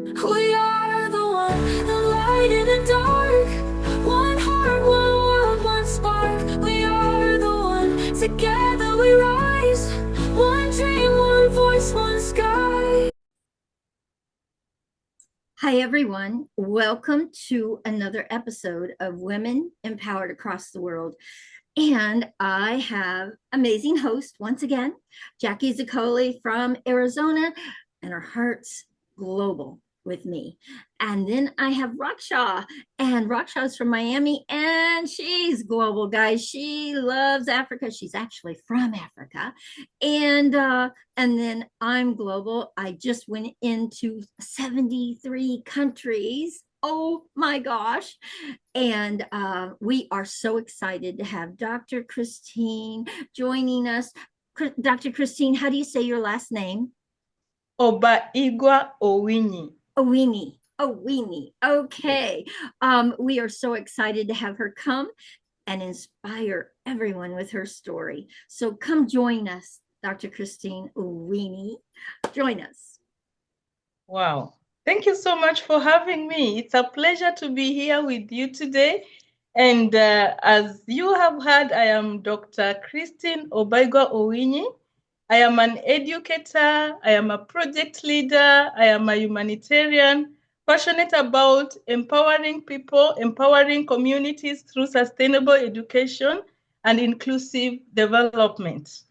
We are the one, the light in the dark. One heart, one world, one spark. We are the one, together we rise. One dream, one voice, one sky. Hi, everyone. Welcome to another episode of Women Empowered Across the World. And I have amazing host once again, Jackie Zaccoli from Arizona, and her heart's global with me. And then I have Raksha, and Raksha's from Miami, and she's global, guys. She loves Africa. She's actually from Africa. And then I'm global. I just went into 73 countries. Oh my gosh. And we are so excited to have Dr. Christine joining us. Dr. Christine, how do you say your last name? Owinyi. Owinyi. Owinyi. Okay. We are so excited to have her come and inspire everyone with her story. So come join us, Dr. Christine Owinyi. Join us. Wow. Thank you so much for having me. It's a pleasure to be here with you today. And as you have heard, I am Dr. Christine Owinyi. I am an educator. I am a project leader. I am a humanitarian, passionate about empowering people, empowering communities through sustainable education and inclusive development.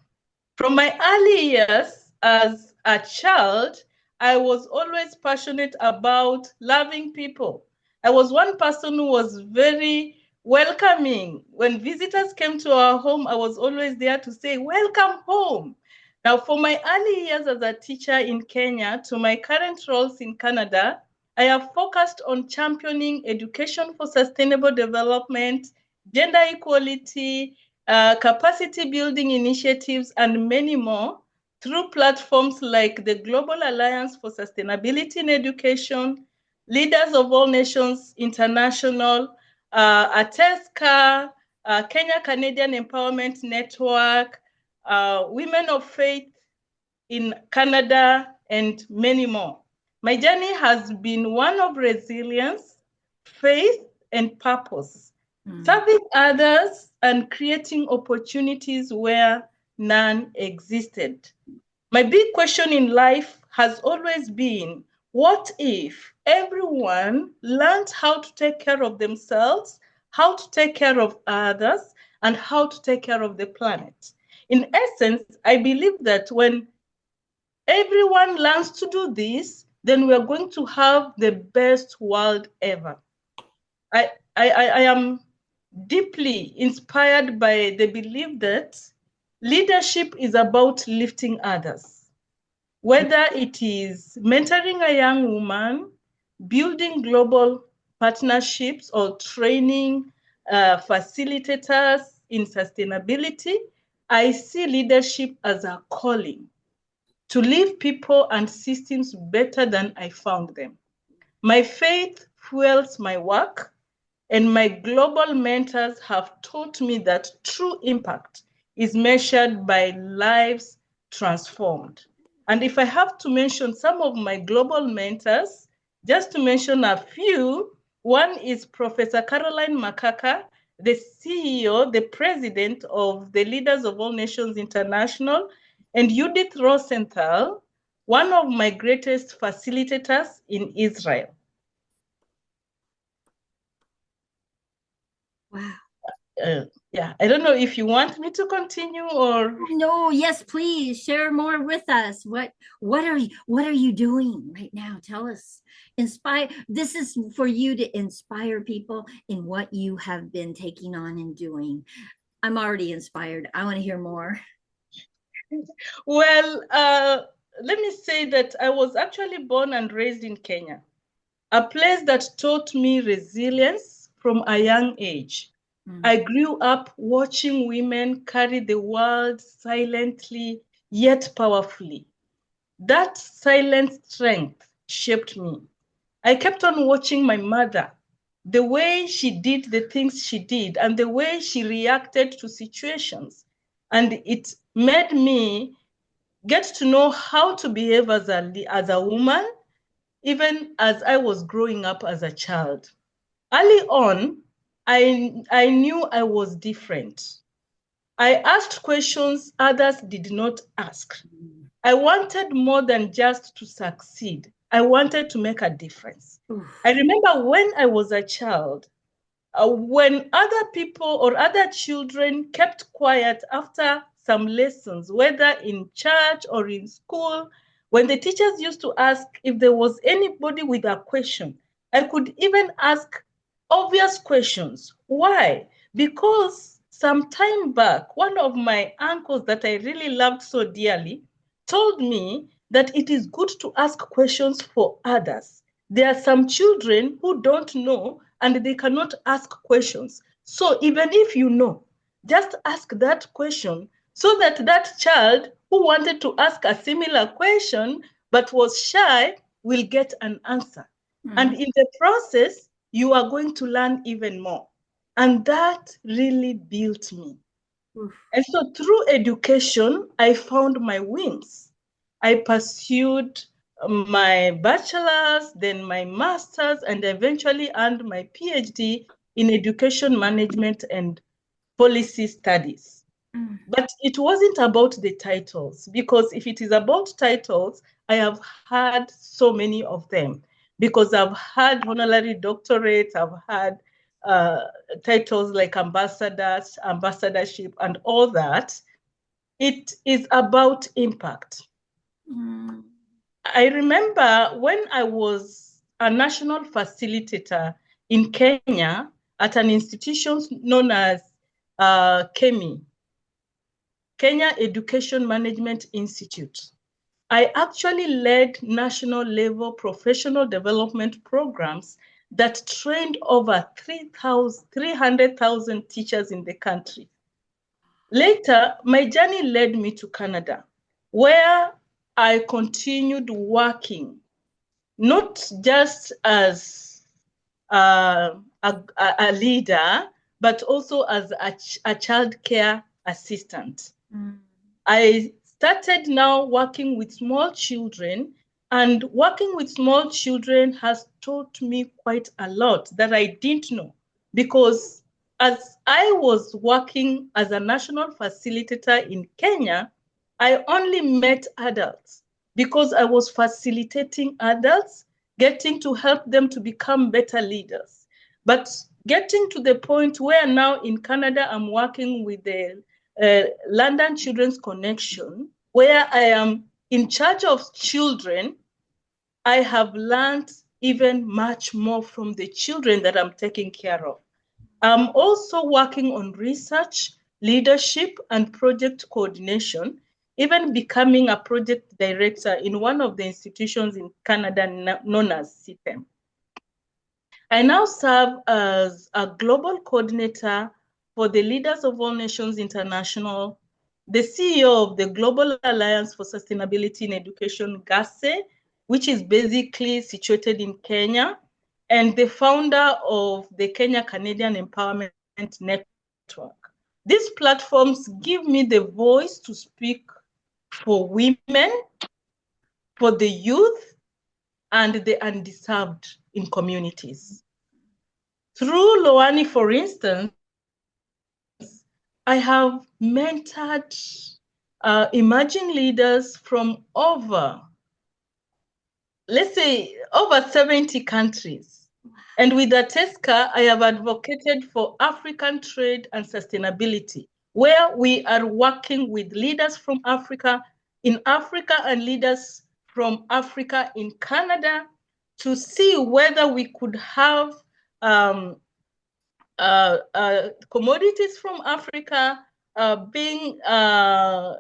From my early years as a child, I was always passionate about loving people. I was one person who was very welcoming. When visitors came to our home, I was always there to say, "Welcome home." Now, for my early years as a teacher in Kenya to my current roles in Canada, I have focused on championing education for sustainable development, gender equality, capacity building initiatives, and many more through platforms like the Global Alliance for Sustainability in Education, Leaders of All Nations International, ATESCA, Kenya Canadian Empowerment Network, Women of Faith in Canada, and many more. My journey has been one of resilience, faith, and purpose, serving others and creating opportunities where none existed. My big question in life has always been, what if everyone learned how to take care of themselves, how to take care of others, and how to take care of the planet? In essence, I believe that when everyone learns to do this, then we are going to have the best world ever. I am deeply inspired by the belief that leadership is about lifting others, whether it is mentoring a young woman, building global partnerships, or training facilitators in sustainability. I see leadership as a calling to leave people and systems better than I found them. My faith fuels my work, and my global mentors have taught me that true impact is measured by lives transformed. And if I have to mention some of my global mentors, just to mention a few, one is Professor Caroline Makaka, the CEO, the president of the Leaders of All Nations International, and Judith Rosenthal, one of my greatest facilitators in Israel. Wow. Yeah, I don't know if you want me to continue or No, yes, please share more with us. What are you doing right now? Tell us. Inspire. This is for you to inspire people in what you have been taking on and doing. I'm already inspired. I want to hear more. Well, let me say that I was actually born and raised in Kenya, a place that taught me resilience from a young age. I grew up watching women carry the world silently yet powerfully. That silent strength shaped me. I kept on watching my mother, the way she did the things she did and the way she reacted to situations. And it made me get to know how to behave as a woman, even as I was growing up as a child. Early on, I knew I was different. I asked questions others did not ask. I wanted more than just to succeed. I wanted to make a difference. I remember when I was a child, when other people or other children kept quiet after some lessons, whether in church or in school, when the teachers used to ask if there was anybody with a question, I could even ask obvious questions. Why? Because some time back, one of my uncles that I really loved so dearly told me that it is good to ask questions for others. There are some children who don't know and they cannot ask questions. So even if you know, just ask that question so that that child who wanted to ask a similar question but was shy will get an answer. And in the process, you are going to learn even more. And that really built me. And so through education, I found my wings. I pursued my bachelor's, then my master's, and eventually earned my PhD in education management and policy studies. But it wasn't about the titles, because if it is about titles, I have had so many of them, because I've had honorary doctorates, I've had uh, titles like ambassadors, ambassadorship, and all that. It is about impact. I remember when I was a national facilitator in Kenya at an institution known as KEMI, Kenya Education Management Institute. I actually led national level professional development programs that trained over 300,000 teachers in the country. Later, my journey led me to Canada, where I continued working, not just as a leader, but also as a child care assistant. I started now working with small children, and working with small children has taught me quite a lot that I didn't know, because as I was working as a national facilitator in Kenya, I only met adults because I was facilitating adults, getting to help them to become better leaders. But getting to the point where now in Canada, I'm working with the London Children's Connection, where I am in charge of children, I have learned even much more from the children that I'm taking care of. I'm also working on research, leadership, and project coordination, even becoming a project director in one of the institutions in Canada known as CIPEM. I now serve as a global coordinator for the Leaders of All Nations International, the CEO of the Global Alliance for Sustainability in Education, GASE, which is basically situated in Kenya, and the founder of the Kenya Canadian Empowerment Network. These platforms give me the voice to speak for women, for the youth, and the undeserved in communities. Through Owinyi, for instance, I have mentored emerging leaders from let's say, over 70 countries. And with Ateska, I have advocated for African trade and sustainability, where we are working with leaders from Africa in Africa and leaders from Africa in Canada to see whether we could have commodities from Africa being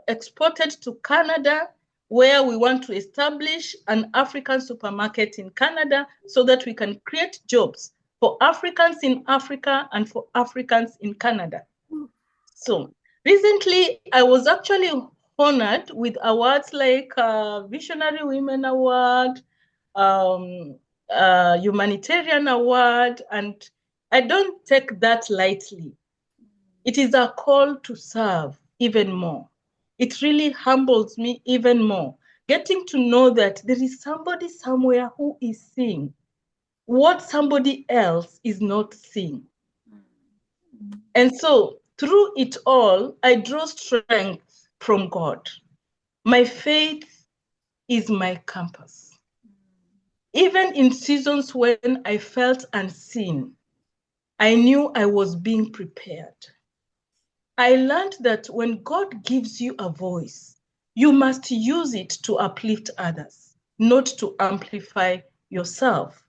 exported to Canada, where we want to establish an African supermarket in Canada so that we can create jobs for Africans in Africa and for Africans in Canada. So recently, I was actually honored with awards like Visionary Women Award, Humanitarian Award, and I don't take that lightly. It is a call to serve even more. It really humbles me even more. getting to know that there is somebody somewhere who is seeing what somebody else is not seeing. And so through it all, I draw strength from God. My faith is my compass. Even in seasons when I felt unseen, I knew I was being prepared. I learned that when God gives you a voice, you must use it to uplift others, not to amplify yourself.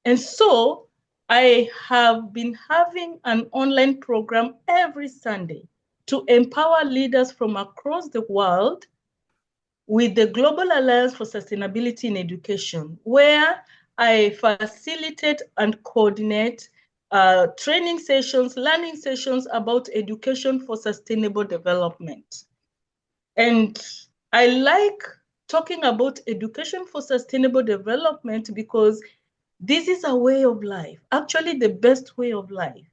And so I have been having an online program every Sunday to empower leaders from across the world with the Global Alliance for Sustainability in Education, where I facilitate and coordinate training sessions, learning sessions about education for sustainable development. And I like talking about education for sustainable development because this is a way of life, actually the best way of life.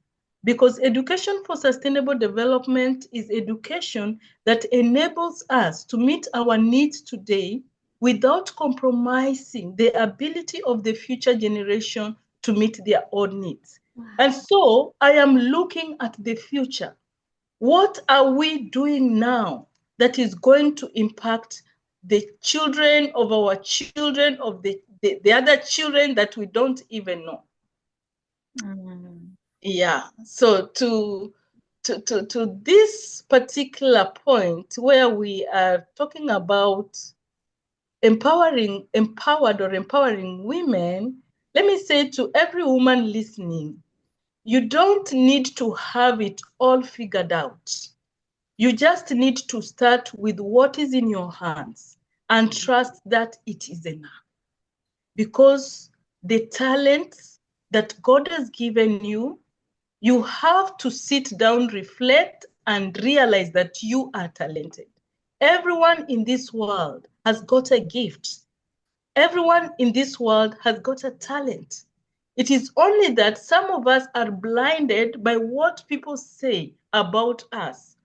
Because education for sustainable development is education that enables us to meet our needs today without compromising the ability of the future generation to meet their own needs. Wow. And so I am looking at the future. What are we doing now that is going to impact the children of our children, of the other children that we don't even know? Yeah, so to this particular point where we are talking about empowered or empowering women, let me say to every woman listening, you don't need to have it all figured out. You just need to start with what is in your hands and trust that it is enough. Because the talents that God has given you, you have to sit down, reflect, and realize that you are talented. Everyone in this world has got a gift. Everyone in this world has got a talent. It is only that some of us are blinded by what people say about us,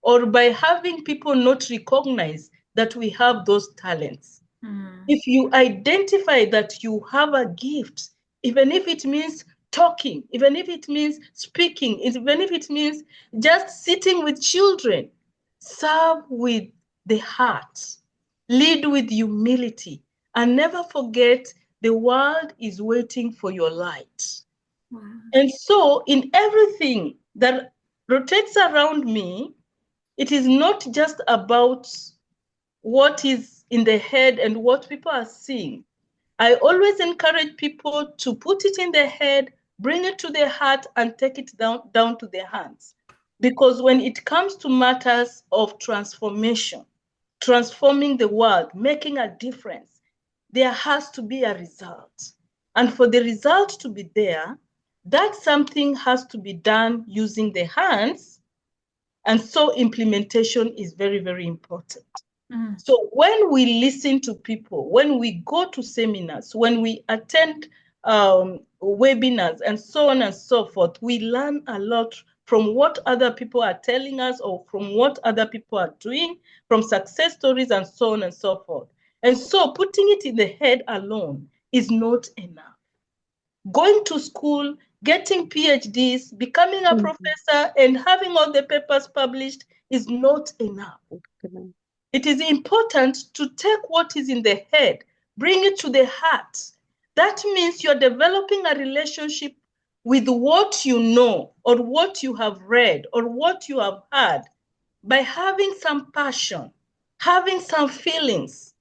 or by having people not recognize that we have those talents. If you identify that you have a gift, even if it means talking, even if it means speaking, even if it means just sitting with children, serve with the heart, lead with humility, and never forget the world is waiting for your light. Wow. And so in everything that rotates around me, it is not just about what is in the head and what people are seeing. I always encourage people to put it in their head, bring it to their heart, and take it down to their hands. Because when it comes to matters of transformation, transforming the world, making a difference, there has to be a result. And for the result to be there, that something has to be done using the hands. And so implementation is very, very important. So when we listen to people, when we go to seminars, when we attend webinars and so on and so forth, we learn a lot from what other people are telling us or from what other people are doing, from success stories and so on and so forth. And so putting it in the head alone is not enough. Going to school, getting PhDs, becoming a professor, and having all the papers published is not enough. It is important to take what is in the head, bring it to the heart. That means you're developing a relationship with what you know or what you have read or what you have heard by having some passion, having some feelings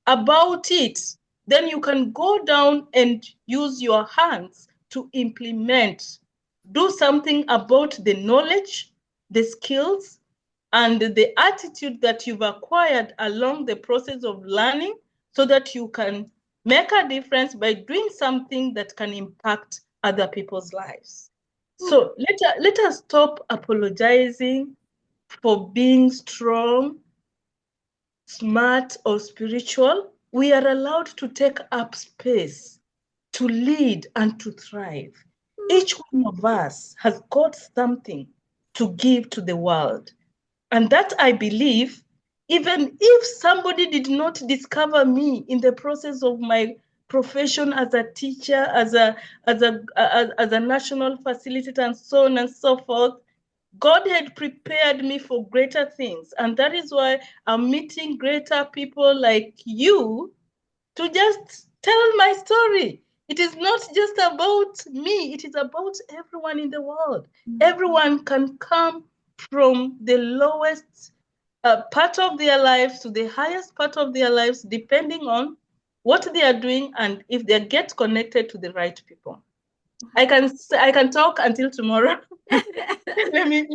about it. Then you can go down and use your hands to implement, do something about the knowledge, the skills, and the attitude that you've acquired along the process of learning so that you can make a difference by doing something that can impact other people's lives. So let us stop apologizing for being strong, smart, or spiritual. We are allowed to take up space, to lead, and to thrive. Each one of us has got something to give to the world. And that, I believe, Even if somebody did not discover me in the process of my profession as a teacher, as a national facilitator, and so on and so forth, God had prepared me for greater things. And that is why I'm meeting greater people like you to just tell my story. It is not just about me, it is about everyone in the world. Everyone can come from the lowest part of their lives to the highest part of their lives, depending on what they are doing and if they get connected to the right people. I can talk until tomorrow. let me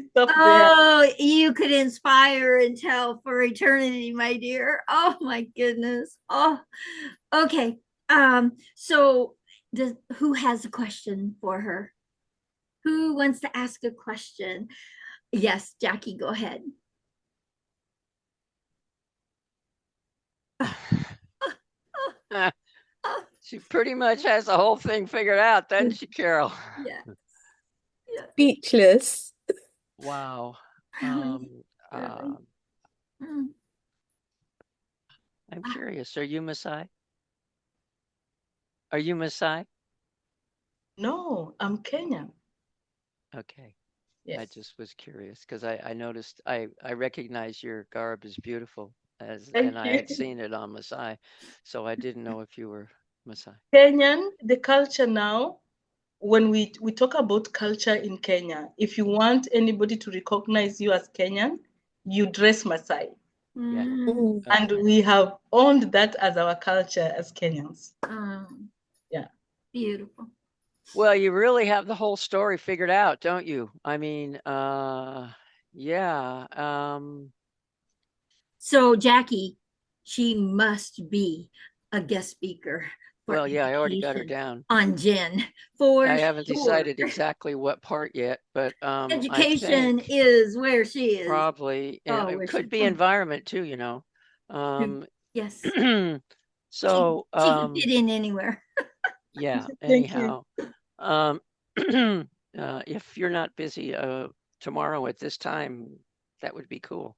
stop there. Oh, you could inspire and tell for eternity, my dear. Oh my goodness. Oh, okay. So who has a question for her? Who wants to ask a question? Yes, Jackie, go ahead. She pretty much has the whole thing figured out, doesn't she, Carol? Yeah. Speechless. Wow. Really? Mm. I'm curious. Are you Maasai? Are you Maasai? No, I'm Kenyan. Okay. Yes. I just was curious because I noticed I recognize your garb is beautiful and I had seen it on Maasai, so I didn't know if you were Maasai. Kenyan, the culture now, when we talk about culture in Kenya, if you want anybody to recognize you as Kenyan, you dress Maasai. Yeah. Mm. And we have owned that as our culture as Kenyans. Yeah. Beautiful. Well, you really have the whole story figured out, don't you? I mean, yeah. So Jackie, she must be a guest speaker for Well, yeah, I already got her education down. on Jen for I haven't sure. decided exactly what part yet, but I Education think is where she is. probably Oh, it where could she be comes. environment too, Yes. So She can fit in anywhere. yeah, Thank you. anyhow, if you're not busy tomorrow at this time, that would be cool.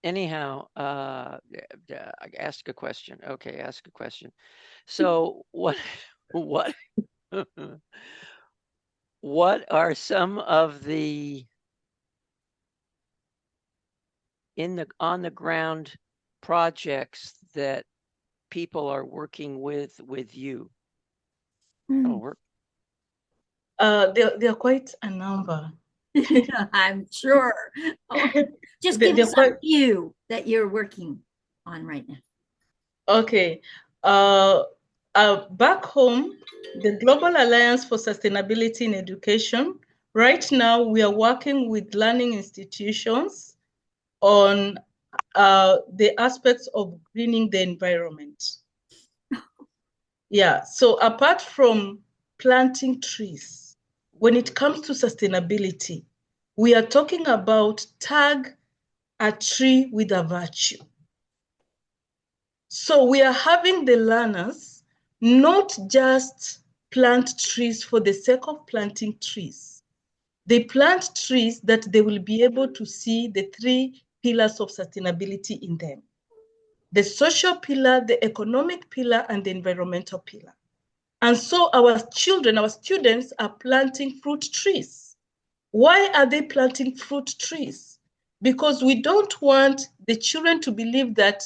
Anyhow, ask a question. Okay, ask a question. So what what are some of the on the ground projects that people are working with you? That'll work. There are quite a number. I'm sure. Oh, just give us a few that you're working on right now. Okay. Back home, the Global Alliance for Sustainability in Education, right now we are working with learning institutions on the aspects of greening the environment. Yeah, so apart from planting trees, when it comes to sustainability, we are talking about tag a tree with a virtue. So we are having the learners not just plant trees for the sake of planting trees. They plant trees that they will be able to see the three pillars of sustainability in them: the social pillar, the economic pillar, and the environmental pillar. And so our children, our students are planting fruit trees. Why are they planting fruit trees? Because we don't want the children to believe that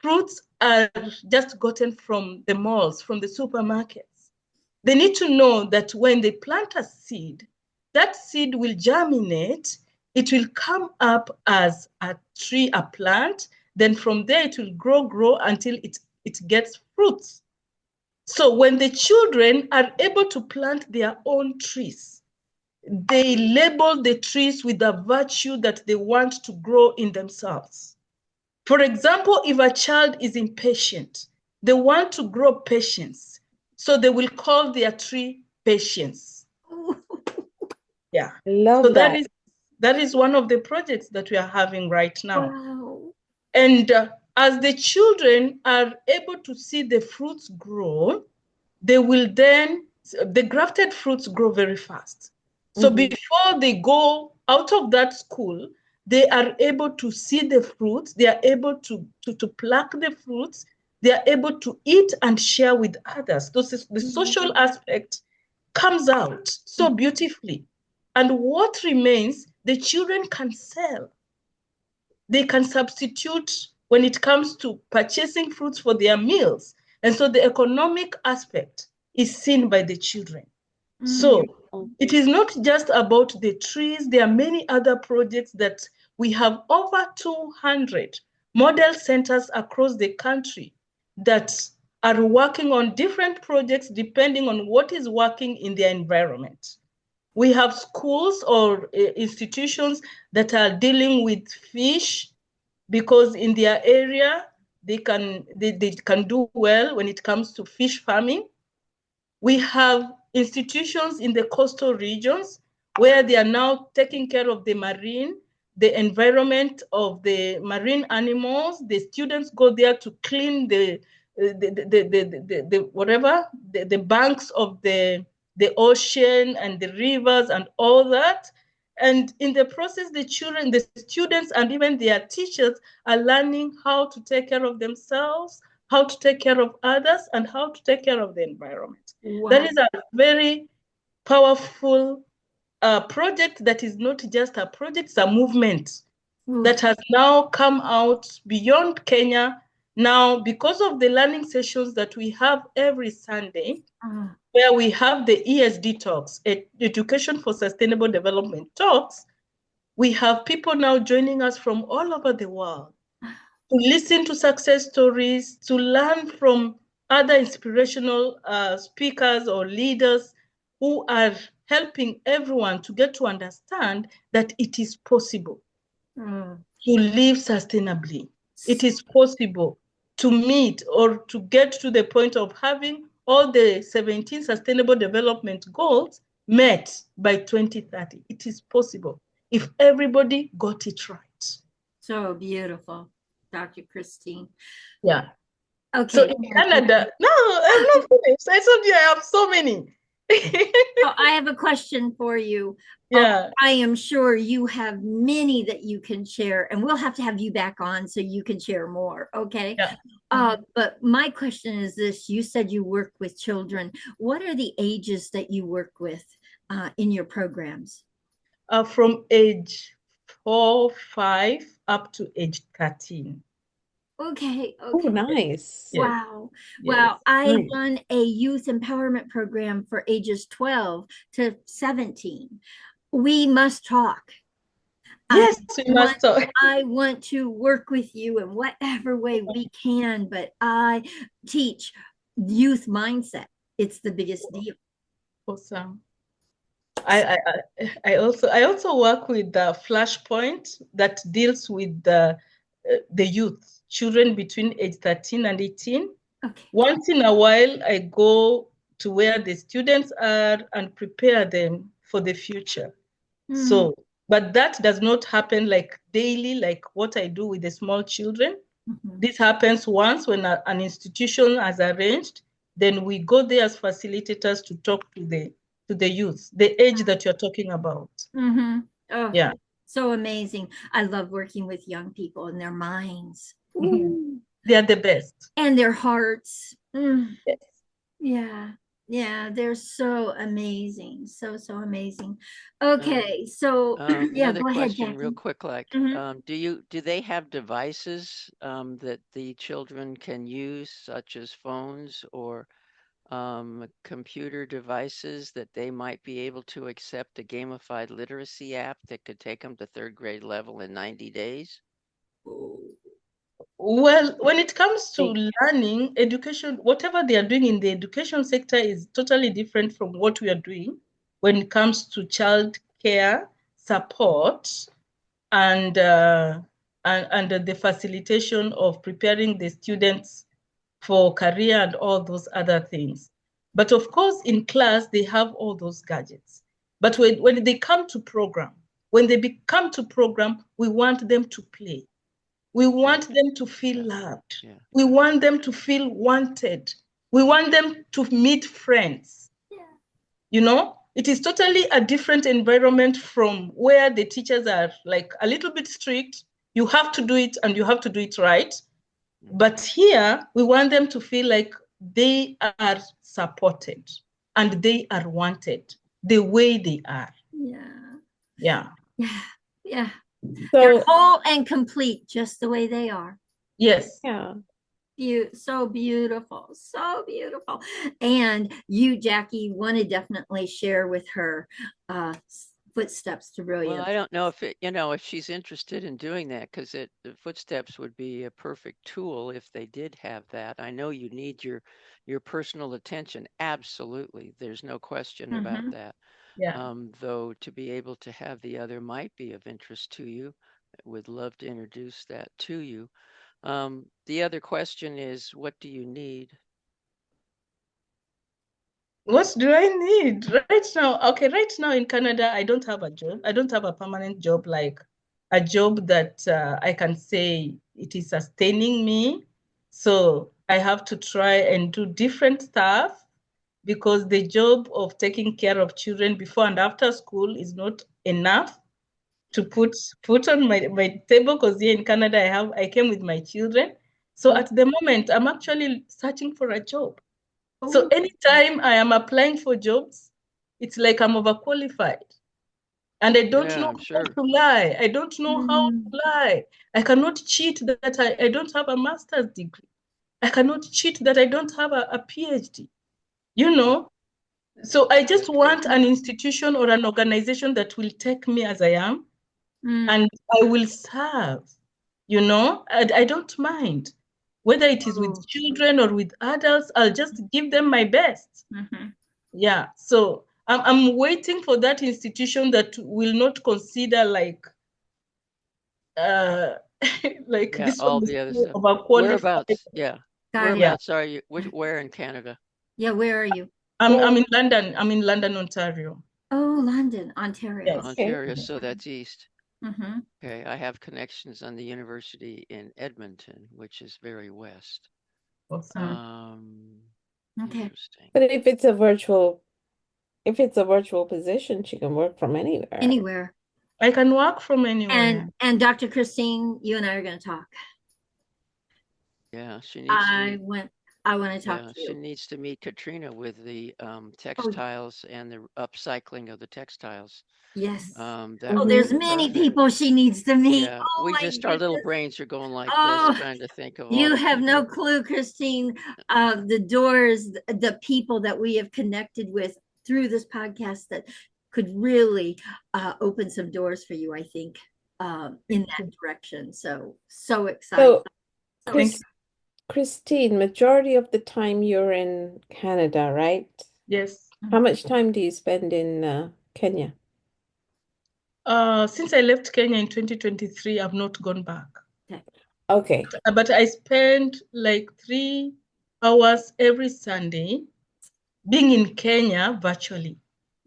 fruits are just gotten from the malls, from the supermarkets. They need to know that when they plant a seed, that seed will germinate, it will come up as a tree, a plant, then from there it will grow until it gets fruits. So when the children are able to plant their own trees, they label the trees with the virtue that they want to grow in themselves. For example, if a child is impatient, they want to grow patience. So they will call their tree patience. Yeah. I love so that. that is one of the projects that we are having right now. Wow. And as the children are able to see the fruits grow, they will then, the grafted fruits grow very fast. So before they go out of that school, they are able to see the fruits, they are able to pluck the fruits, they are able to eat and share with others. The social aspect comes out so beautifully. And what remains, the children can sell. They can substitute when it comes to purchasing fruits for their meals. And so the economic aspect is seen by the children. So it is not just about the trees. There are many other projects that we have over 200 model centers across the country that are working on different projects depending on what is working in their environment. We have schools or institutions that are dealing with fish because in their area, they can do well when it comes to fish farming. We have institutions in the coastal regions where they are now taking care of the environment of the marine animals. The students go there to clean the banks of the ocean and the rivers and all that. And in the process, the children, the students, and even their teachers are learning how to take care of themselves, how to take care of others, and how to take care of the environment. Wow. That is a very powerful project that is not just a project, it's a movement that has now come out beyond Kenya. Now, because of the learning sessions that we have every Sunday, where we have the ESD talks, Education for Sustainable Development talks, we have people now joining us from all over the world to listen to success stories, to learn from other inspirational speakers or leaders who are helping everyone to get to understand that it is possible to live sustainably. It is possible to meet or to get to the point of having all the 17 Sustainable Development Goals met by 2030. It is possible if everybody got it right. So beautiful, Dr. Christine. Yeah. Okay. So in Canada, no, I'm not finished. I told you I have so many. So I have a question for you. Yeah. I am sure you have many that you can share, and we'll have to have you back on so you can share more. Okay. Yeah. But my question is this: you said you work with children. What are the ages that you work with in your programs? From age 4, 5 up to age 13. Okay. Oh, nice. Yes. Wow. Yes. Wow. I Nice. run a youth empowerment program for ages 12 to 17. We must talk. Yes, we must talk. I want to work with you in whatever way we can, but I teach youth mindset. It's the biggest deal. Awesome. I also work with the Flashpoint that deals with the youth, children between age 13 and 18. Okay. Once in a while, I go to where the students are and prepare them for the future. So, but that does not happen like daily, like what I do with the small children. This happens once when an institution has arranged, then we go there as facilitators to talk to the youth, the age that you're talking about. Oh, yeah. So amazing. I love working with young people and their minds. They are the best. And their hearts. Yes. Yeah. Yeah, they're so amazing. So amazing. Okay, so yeah, another go ahead, question Jackie. real quick, like, do they have devices that the children can use, such as phones or computer devices that they might be able to accept a gamified literacy app that could take them to third grade level in 90 days? Well, when it comes to learning, education, whatever they are doing in the education sector is totally different from what we are doing when it comes to child care support and the facilitation of preparing the students for career and all those other things. But of course, in class, they have all those gadgets. But when they come to program, when they come to program, we want them to play. We want them to feel loved. Yeah. We want them to feel wanted. We want them to meet friends. You know, it is totally a different environment from where the teachers are like a little bit strict. You have to do it and you have to do it right. But here, we want them to feel like they are supported and they are wanted the way they are. Yeah. Yeah. Yeah. Yeah. They're So whole and complete just the way they are. Yes. yeah. So beautiful, so beautiful. And you, Jackie, want to definitely share with her footsteps to brilliance. Well, I don't know if if she's interested in doing that, because the footsteps would be a perfect tool if they did have that. I know you need your personal attention. Absolutely. There's no question about Mhm. that. Yeah. Though to be able to have the other might be of interest to you. I would love to introduce that to you. The other question is, what do you need? What do I need right now? Okay, right now in Canada, I don't have a job. I don't have a permanent job, like a job that I can say it is sustaining me. So I have to try and do different stuff because the job of taking care of children before and after school is not enough to put food on my table, because here in Canada I came with my children. So at the moment I'm actually searching for a job. So Oh, anytime I am applying for jobs, it's like I'm overqualified. And I don't Yeah, know I'm how sure. to lie. I don't know how to mm, lie. I cannot cheat that I don't have a master's degree. I cannot cheat that I don't have a PhD. You know, so I just want an institution or an organization that will take me as I am mm, and I will serve, you know, and I don't mind. Whether it is with oh, children or with adults, I'll just give them my best. mhm. Yeah, so I'm waiting for that institution that will not consider like uh like Yeah, this all one is the other too stuff. overqualified. Whereabouts? Yeah. Got it. Yeah, Whereabouts are you? Where in Canada? Yeah, where are you? I'm in London. I'm in London, Ontario. Oh, London, Ontario. Yes. Okay. Ontario, so that's east. Mm-hmm. Okay, I have connections on the university in Edmonton, which is very west. Awesome. Okay. Interesting. But if it's a virtual position, she can work from anywhere. Anywhere. I can work from anywhere. And Dr. Christine, you and I are going to talk. Yeah, she needs to meet. I want to talk Yeah, to she you. needs to meet Katrina with the Oh, textiles and the upcycling of the textiles. yes. That Oh, would there's be many perfect. people she needs to meet. Yeah, Oh we my just our little goodness. brains are going like this, Oh, trying to think of all you the have no people. clue, Christine, of the doors, the people that we have connected with through this podcast that could really open some doors for you, I think, in that direction. So excited. So, So Thank you. Christine, majority of the time you're in Canada, right? Yes. How much time do you spend in Kenya? Since I left Kenya in 2023, I've not gone back. Okay. But I spend like 3 hours every Sunday being in Kenya virtually.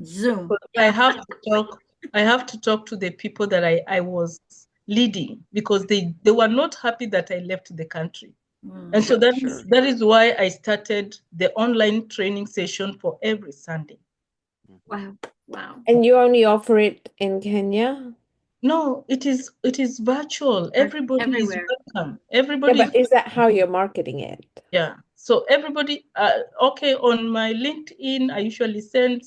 Zoom. I Yeah. have to talk. I have to talk to the people that I was leading because they were not happy that I left the country. And so Sure. that is why I started the online training session for every Sunday. Wow. Wow. And you only offer it in Kenya? No, it is virtual. Everybody is Everywhere. welcome. Yeah, Everybody is but is that how you're marketing it? Yeah. So everybody, okay, on my LinkedIn, I usually send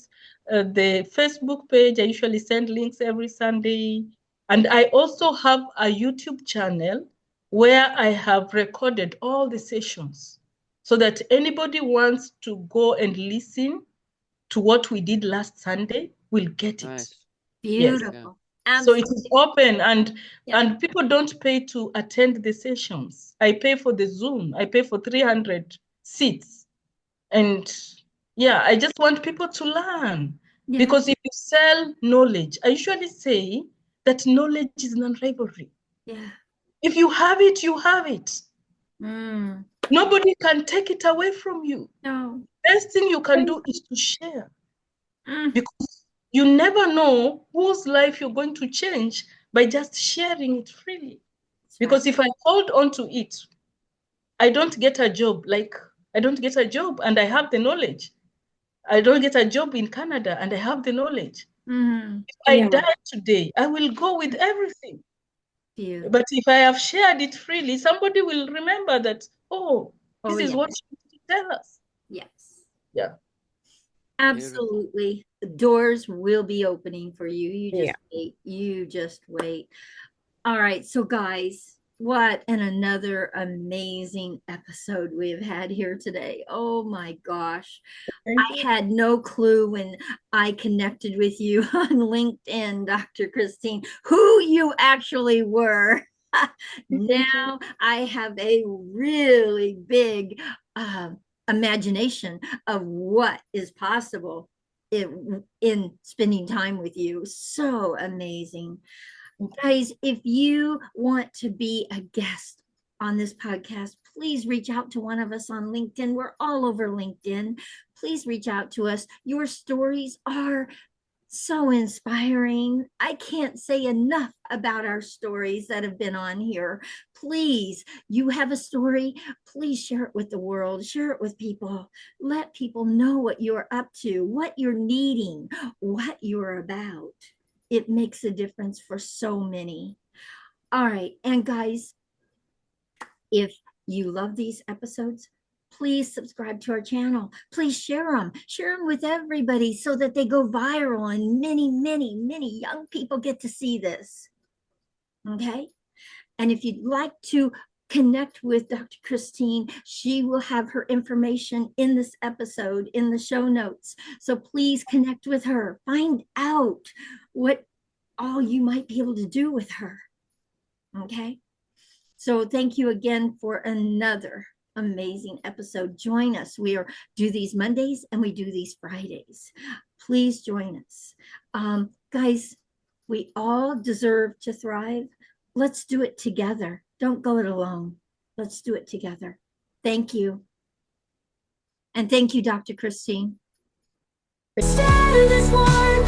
the Facebook page, I usually send links every Sunday. And I also have a YouTube channel where I have recorded all the sessions so that anybody wants to go and listen to what we did last Sunday will get it. Nice. Yes. Beautiful. So it Absolutely. is open and Yeah. people don't pay to attend the sessions. I pay for the Zoom. I pay for 300 seats. And yeah, I just want people to learn. Yeah. Because if you sell knowledge, I usually say that knowledge is non-rivalry. Yeah. If you have it, you have it. Mm. Nobody can take it away from you. No. Best thing you can do is to share. Mm. Because you never know whose life you're going to change by just sharing it freely. That's Because right. if I hold on to it, I don't get a job. Like, I don't get a job and I have the knowledge. I don't get a job in Canada and I have the knowledge. Mhm. If I Yeah. die today, I will go with everything. Beautiful. But if I have shared it freely, somebody will remember that, oh, Oh, this is yeah. what she used to tell us. Yes. Yeah. Absolutely. The doors will be opening for you. You just Yeah. wait. You just wait. All right. So, guys, what another amazing episode we have had here today. Oh my gosh. I had no clue when I connected with you on LinkedIn, Dr. Christine, who you actually were. Now I have a really big imagination of what is possible in spending time with you. So amazing. Guys, if you want to be a guest on this podcast, please reach out to one of us on LinkedIn. We're all over LinkedIn. Please reach out to us. Your stories are so inspiring. I can't say enough about our stories that have been on here. Please, you have a story, please share it with the world, share it with people. Let people know what you're up to, what you're needing, what you're about. It makes a difference for so many. All right. And guys, if you love these episodes, please subscribe to our channel. Please share them with everybody so that they go viral and many young people get to see this. Okay. And if you'd like to connect with Dr. Christine, she will have her information in this episode, in the show notes. So please connect with her. Find out what all you might be able to do with her. Okay. So thank you again for another amazing episode. Join us. We do these Mondays and we do these Fridays. Please join us. Guys, we all deserve to thrive. Let's do it together. Don't go it alone. Let's do it together. Thank you. And thank you, Dr. Christine. Instead of this war,